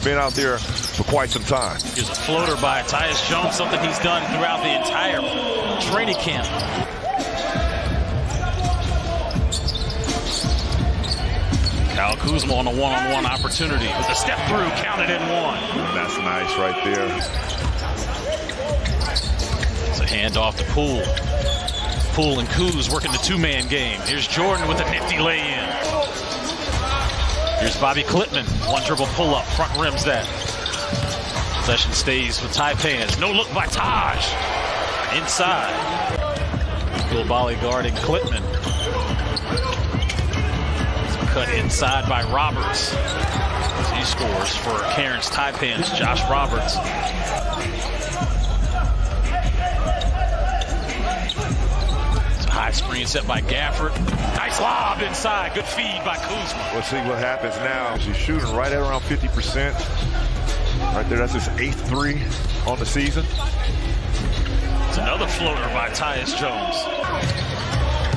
been out there for quite some time. Here's a floater by Tyus Jones, something he's done throughout the entire training camp. Kyle Kuzma on a one-on-one opportunity with a step through, counted in one. That's nice right there. It's a handoff to Poole. Poole and Kuz working the two-man game. Here's Jordan with a nifty lay-in. Here's Bobby Klitman, one dribble pull-up, front rims that. Possession stays with Taipans. No look by Taj. Inside. Coulibaly guarding Klitman. Cut inside by Roberts. He scores for Cairns Taipans, Josh Roberts. It's a high screen set by Gafford. Nice lob inside. Good feed by Kuzma. We'll see what happens now. He's shooting right at around 50%. Right there, that's his 8th three on the season. It's another floater by Tyus Jones.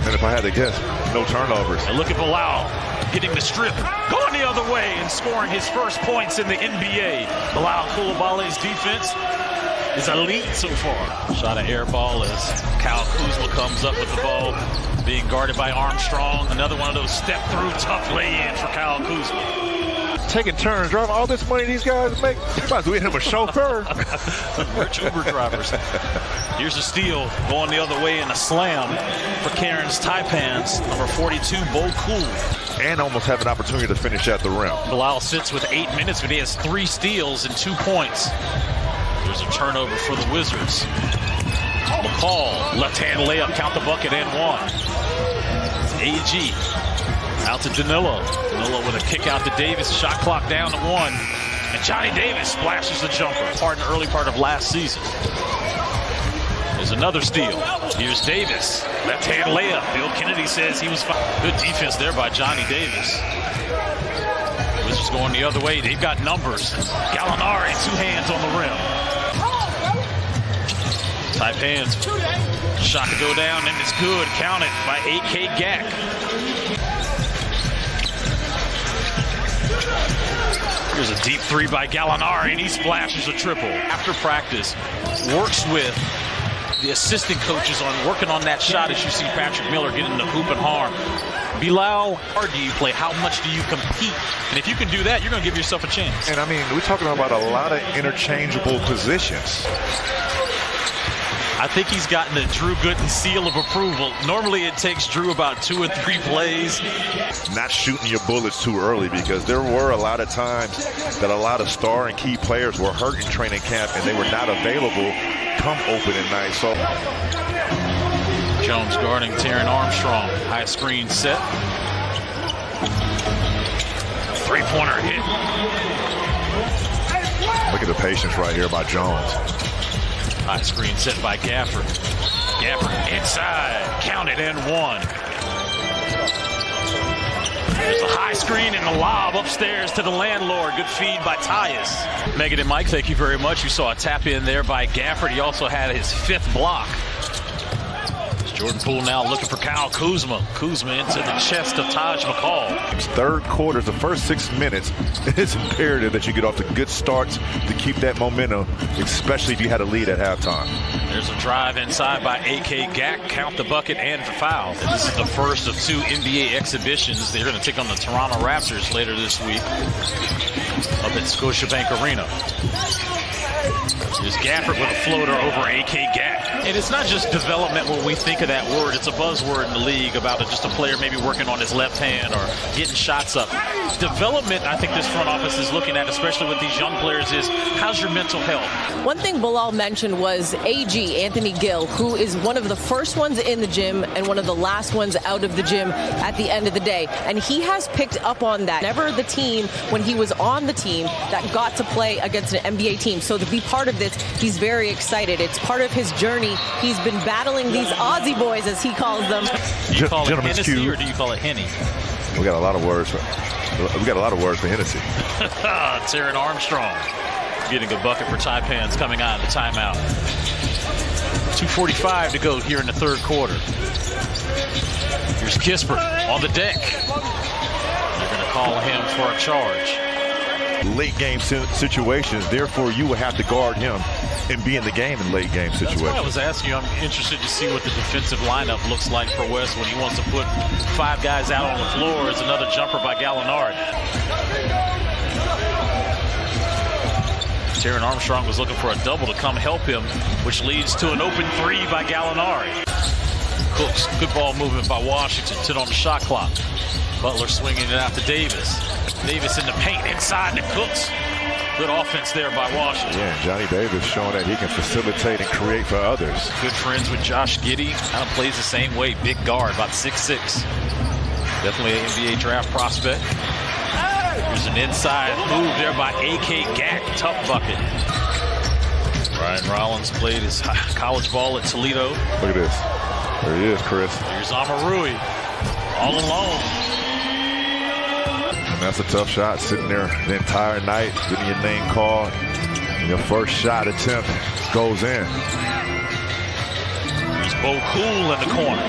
And if I had to guess, no turnovers. And look at Bilal getting the strip, going the other way and scoring his first points in the NBA. Bilal Coulibaly's defense is elite so far. Shot an air ball as Kyle Kuzma comes up with the ball, being guarded by Armstrong. Another one of those step-through tough lay-ins for Kyle Kuzma. Taking turns, driving all this money these guys make. Might as well get him a chauffeur. Rich Uber drivers. Here's a steal going the other way and a slam for Cairns Taipans. Number 42, Bo Cool. And almost have an opportunity to finish at the rim. Bilal sits with 8 minutes, but he has 3 steals and 2 points. There's a turnover for the Wizards. McCall, left-hand layup, count the bucket and one. AG. Out to Danilo. Danilo with a kick out to Davis. Shot clock down to 1. And Johnny Davis splashes the jumper. Part in the early part of last season. There's another steal. Here's Davis. Left-hand layup. Bill Kennedy says he was fine. Good defense there by Johnny Davis. Wizards going the other way. They've got numbers. Gallinari, 2 hands on the rim. Taipans. Shot to go down, and it's good. Counted by A.K. Gack. Here's a deep 3 by Gallinari, and he splashes a triple. After practice, works with the assistant coaches on working on that shot as you see Patrick Miller getting the hoop and harm. Bilal, how hard do you play? How much do you compete? And if you can do that, you're going to give yourself a chance. And I mean, we're talking about a lot of interchangeable positions. I think he's gotten the Drew Gooden seal of approval. Normally it takes Drew about 2 or 3 plays. Not shooting your bullets too early, because there were a lot of times that a lot of star and key players were hurt in training camp and they were not available come opening night. So Jones guarding Taron Armstrong. High screen set. 3-pointer hit. Look at the patience right here by Jones. High screen set by Gafford. Gafford inside. Counted and one. There's a high screen and a lob upstairs to the landlord. Good feed by Tyus. Megan and Mike, thank you very much. You saw a tap in there by Gafford. He also had his 5th block. Jordan Poole now looking for Kyle Kuzma. Kuzma into the chest of Taj McCall. Third quarter, the first 6 minutes, it's imperative that you get off to good starts to keep that momentum, especially if you had a lead at halftime. There's a drive inside by A.K. Gack. Count the bucket and the foul. This is the first of 2 NBA exhibitions. They're going to take on the Toronto Raptors later this week up at Scotiabank Arena. There's Gafford with a floater over A.K. Gack. And it's not just development when we think of that word. It's a buzzword in the league about just a player maybe working on his left hand or getting shots up. Development, I think this front office is looking at, especially with these young players, is how's your mental health? One thing Bilal mentioned was AG, Anthony Gill, who is one of the first ones in the gym and one of the last ones out of the gym at the end of the day. And he has picked up on that. Never the team, when he was on the team, that got to play against an NBA team. So to be part of this, he's very excited. It's part of his journey. He's been battling these Aussie boys, as he calls them. Do you call it Hennessy or do you call it Henny? We got a lot of words for Hennessy. Taron Armstrong getting a bucket for Taipans coming out of the timeout. 2:45 to go here in the third quarter. Here's Kispert on the deck. They're going to call him for a charge. late game situations. Therefore, you will have to guard him and be in the game in late game situations. That's why I was asking you. I'm interested to see what the defensive lineup looks like for West when he wants to put 5 guys out on the floor. It's another jumper by Gallinari. Taron Armstrong was looking for a double to come help him, which leads to an open 3 by Gallinari. Cooks, good ball movement by Washington. 10 on the shot clock. Butler swinging it out to Davis. Davis in the paint, inside to Cooks. Good offense there by Washington. Yeah, Johnny Davis showing that he can facilitate and create for others. Good friends with Josh Giddey. Kind of plays the same way. Big guard, about 6'6". Definitely an NBA draft prospect. There's an inside move there by A.K. Gack. Tough bucket. Ryan Rollins played his college ball at Toledo. Look at this. There he is, Chris. Here's Amarui. All alone. And that's a tough shot, sitting there the entire night, getting your name called. Your first shot attempt goes in. There's Bo Cool in the corner.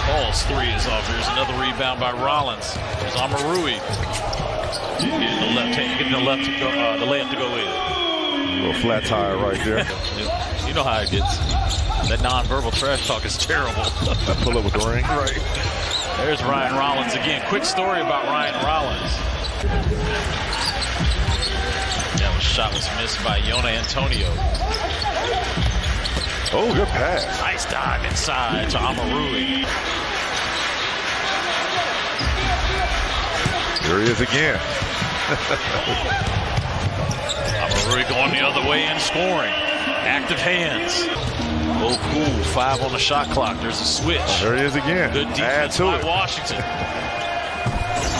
Paul's 3 is off. There's another rebound by Rollins. There's Amarui. Getting the left hand, getting the layup to go in. A little flat tire right there. You know how it gets. That nonverbal trash talk is terrible. That pull up with the ring. Right. There's Ryan Rollins again. Quick story about Ryan Rollins. That shot was missed by Yona Antonio. Oh, good pass. Nice dive inside to Amarui. Here he is again. Amarui going the other way and scoring. Active hands. Oh, cool. 5 on the shot clock. There's a switch. There he is again. Good defense by Washington.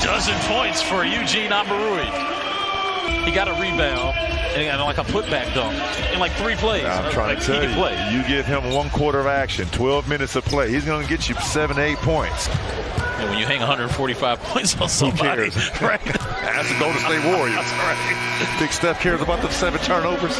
12 points for Eugene Amarui. He got a rebound and like a putback dunk in like 3 plays. I'm trying to tell you, you give him 1 quarter of action, 12 minutes of play, he's going to get you 7 to 8 points. And when you hang 145 points on somebody, right? That's the Golden State Warriors. That's right. Big Steph cares about the 7 turnovers.